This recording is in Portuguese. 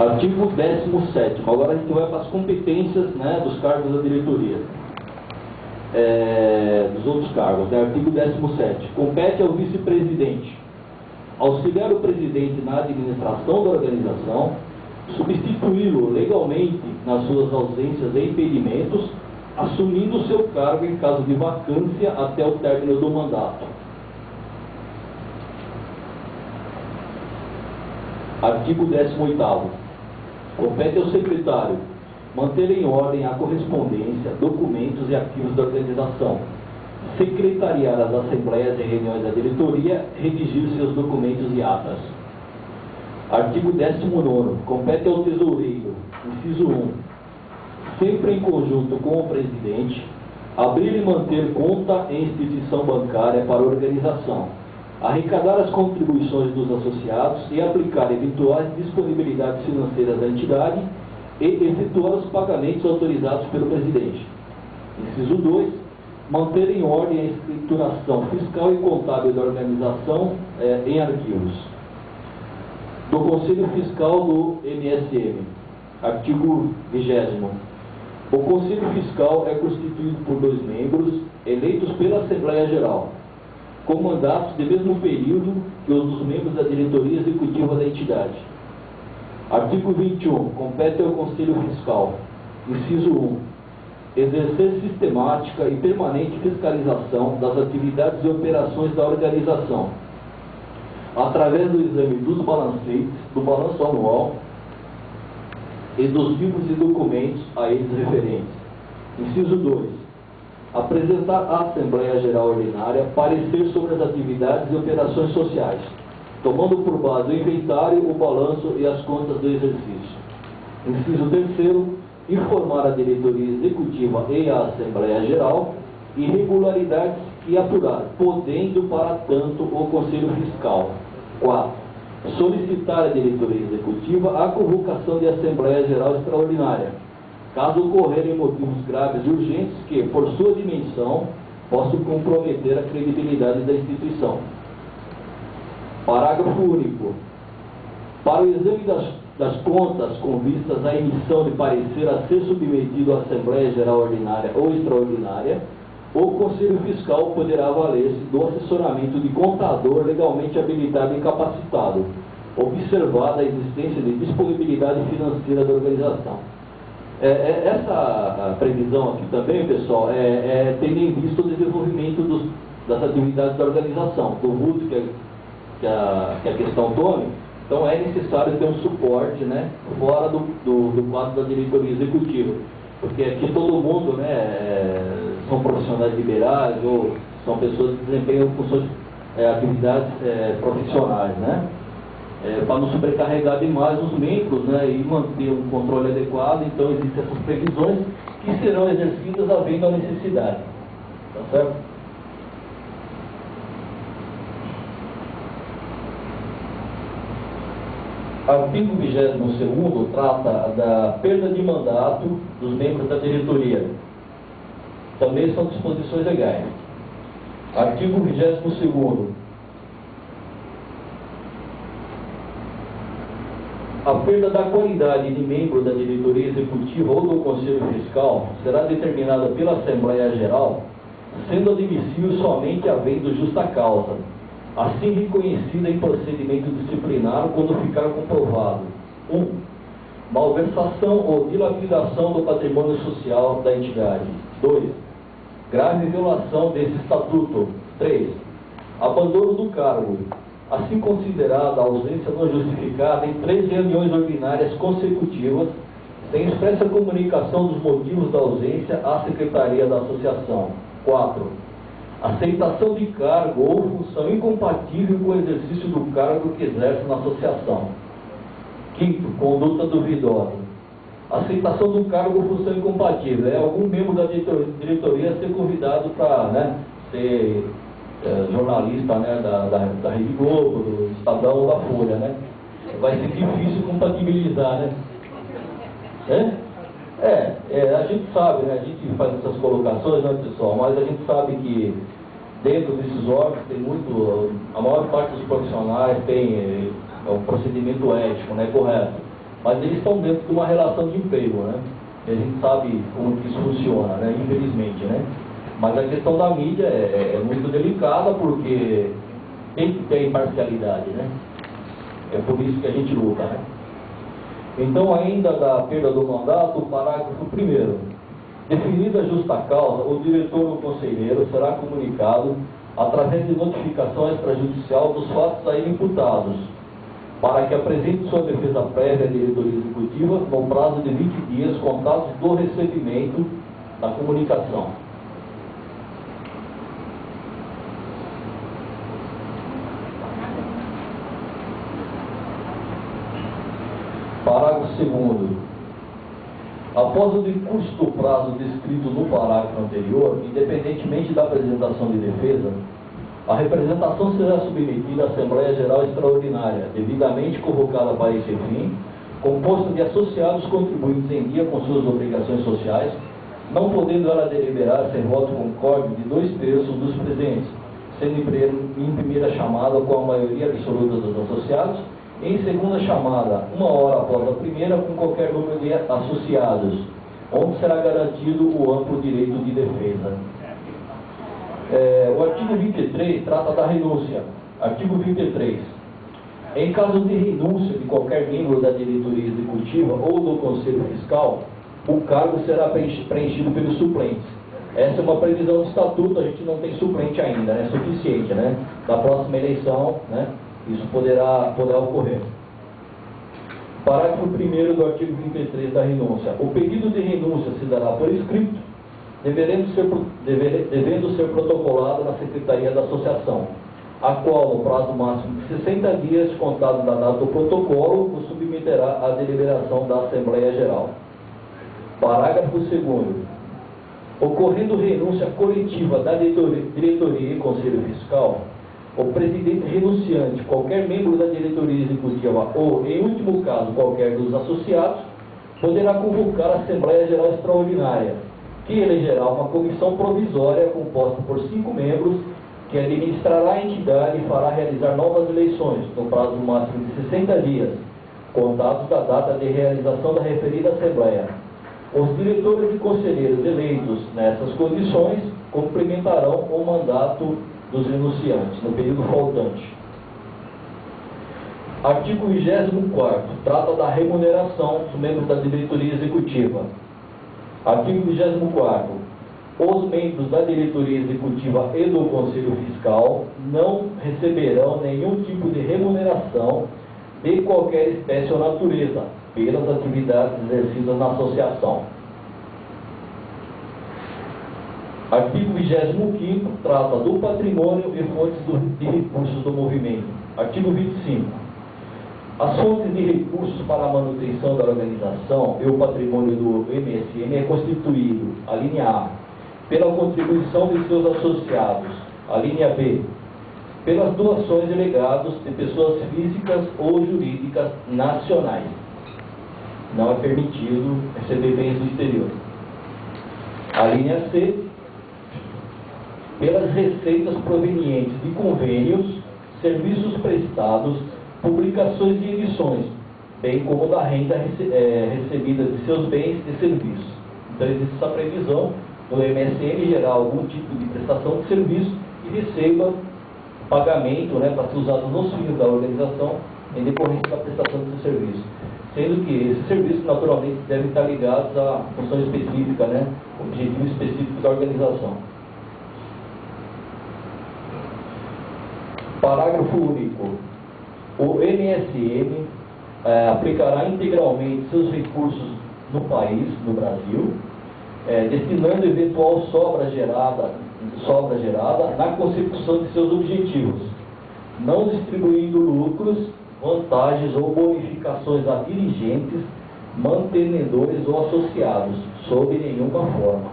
Artigo 17º. Agora a gente vai para as competências, né, dos cargos da diretoria. Dos outros cargos. Artigo 17º. Compete ao vice-presidente auxiliar o presidente na administração da organização, substituí-lo legalmente nas suas ausências e impedimentos, assumindo o seu cargo em caso de vacância até o término do mandato. Artigo 18º. Compete ao secretário manter em ordem a correspondência, documentos e arquivos da organização, secretariar as assembleias e reuniões da diretoria, redigir seus documentos e atas. Artigo 19º. Compete ao tesoureiro, inciso 1, sempre em conjunto com o presidente, abrir e manter conta em instituição bancária para a organização, arrecadar as contribuições dos associados e aplicar eventuais disponibilidades financeiras da entidade e efetuar os pagamentos autorizados pelo presidente. Inciso 2, manter em ordem a escrituração fiscal e contábil da organização em arquivos. Do Conselho Fiscal do MSM. Artigo 20º. O Conselho Fiscal é constituído por 2 membros, eleitos pela Assembleia Geral, com mandatos de mesmo período que os dos membros da diretoria executiva da entidade. Artigo 21. Compete ao Conselho Fiscal, inciso 1, exercer sistemática e permanente fiscalização das atividades e operações da organização, através do exame dos balancetes, do balanço anual e dos livros e documentos a eles referentes. Inciso 2. Apresentar à Assembleia Geral Ordinária parecer sobre as atividades e operações sociais, tomando por base o inventário, o balanço e as contas do exercício. Inciso 3º. Informar a diretoria executiva e a Assembleia Geral irregularidades e apurar, podendo para tanto o Conselho Fiscal. 4. Solicitar à diretoria executiva a convocação de Assembleia Geral Extraordinária, caso ocorrerem motivos graves e urgentes que, por sua dimensão, possam comprometer a credibilidade da instituição. Parágrafo único. Para o exame das contas com vistas à emissão de parecer a ser submetido à Assembleia Geral Ordinária ou Extraordinária, o Conselho Fiscal poderá valer-se do assessoramento de contador legalmente habilitado e capacitado, observada a existência de disponibilidade financeira da organização. Essa previsão aqui também, pessoal, tendo em vista o desenvolvimento das atividades da organização, do vulto que a questão tome. Então é necessário ter um suporte, né, fora do quadro da diretoria executiva, porque aqui todo mundo, né, são profissionais liberais ou são pessoas que desempenham funções, atividades profissionais, né, para não sobrecarregar demais os membros, né, e manter um controle adequado. Então existem essas previsões que serão exercidas havendo a necessidade, tá certo? Artigo 22º trata da perda de mandato dos membros da diretoria. Também são disposições legais. Artigo 22º. A perda da qualidade de membro da diretoria executiva ou do Conselho Fiscal será determinada pela Assembleia Geral, sendo admissível somente havendo justa causa, assim reconhecida em procedimento disciplinar quando ficar comprovado: 1. Malversação ou dilapidação do patrimônio social da entidade. 2. Grave violação desse estatuto. 3. Abandono do cargo, assim considerada a ausência não justificada em 3 reuniões ordinárias consecutivas, sem expressa comunicação dos motivos da ausência à Secretaria da Associação. 4. Aceitação de cargo ou função incompatível com o exercício do cargo que exerce na associação. 5º, conduta duvidosa. Aceitação do cargo ou função incompatível. É algum membro da diretoria ser convidado para, né, ser jornalista, né, da Rede Globo, do Estadão ou da Folha, né? Vai ser difícil compatibilizar, né? A gente sabe, né? A gente faz essas colocações, né, pessoal? Mas a gente sabe que dentro desses órgãos tem a maior parte dos profissionais tem um procedimento ético, né, correto. mas eles estão dentro de uma relação de emprego, né? E a gente sabe como que isso funciona, né? Infelizmente, né? Mas a questão da mídia é muito delicada, porque tem que ter imparcialidade, né? É por isso que a gente luta, né? Então, ainda da perda do mandato, o parágrafo 1º. Definida a justa causa, o diretor ou conselheiro será comunicado através de notificação extrajudicial dos fatos a ele imputados, para que apresente sua defesa prévia à diretoria executiva no prazo de 20 dias contados do recebimento da comunicação. Parágrafo 2º. Após o decurso do prazo descrito no parágrafo anterior, independentemente da apresentação de defesa, a representação será submetida à Assembleia Geral Extraordinária, devidamente convocada para esse fim, composta de associados contribuintes em dia com suas obrigações sociais, não podendo ela deliberar sem voto concorde de 2/3 dos presentes, sendo em primeira chamada com a maioria absoluta dos associados, em segunda chamada, 1 hora após a primeira, com qualquer número de associados, onde será garantido o amplo direito de defesa. O artigo 23 trata da renúncia. Artigo 23. Em caso de renúncia de qualquer membro da diretoria executiva ou do Conselho Fiscal, o cargo será preenchido pelos suplentes. Essa é uma previsão do estatuto, a gente não tem suplente ainda, né? É suficiente, né? Da próxima eleição, né? Isso poderá ocorrer. Parágrafo 1º do artigo 23 da renúncia. O pedido de renúncia se dará por escrito, devendo ser protocolado na Secretaria da Associação, a qual, no prazo máximo de 60 dias, contado da data do protocolo, o submeterá à deliberação da Assembleia Geral. Parágrafo 2º. Ocorrendo renúncia coletiva da diretoria e Conselho Fiscal, o presidente renunciante, qualquer membro da diretoria executiva ou, em último caso, qualquer dos associados, poderá convocar a Assembleia Geral Extraordinária, que elegerá uma comissão provisória composta por 5 membros, que administrará a entidade e fará realizar novas eleições, no prazo máximo de 60 dias, contados da data de realização da referida Assembleia. Os diretores e conselheiros eleitos nessas condições cumprimentarão o mandato dos renunciantes, no período faltante. Artigo 24º, trata da remuneração dos membros da diretoria executiva. Artigo 24º, os membros da diretoria executiva e do Conselho Fiscal não receberão nenhum tipo de remuneração de qualquer espécie ou natureza, pelas atividades exercidas na associação. Artigo 25º trata do patrimônio e fontes de recursos do movimento. Artigo 25. As fontes de recursos para a manutenção da organização e o patrimônio do MSM é constituído, a linha A, pela contribuição de seus associados, a linha B, pelas doações e legados de pessoas físicas ou jurídicas nacionais. Não é permitido receber bens do exterior. A linha C, pelas receitas provenientes de convênios, serviços prestados, publicações de edições, bem como da renda recebida de seus bens e serviços. Então existe essa previsão do MSM gerar algum tipo de prestação de serviço e receba pagamento, né, para ser usado nos fins da organização em decorrência da prestação desse serviço. Sendo que esses serviços naturalmente devem estar ligados à função específica, né, objetivo específico da organização. Parágrafo único. O MSM aplicará integralmente seus recursos no país, no Brasil, destinando eventual sobra gerada na consecução de seus objetivos, não distribuindo lucros, vantagens ou bonificações a dirigentes, mantenedores ou associados, sob nenhuma forma.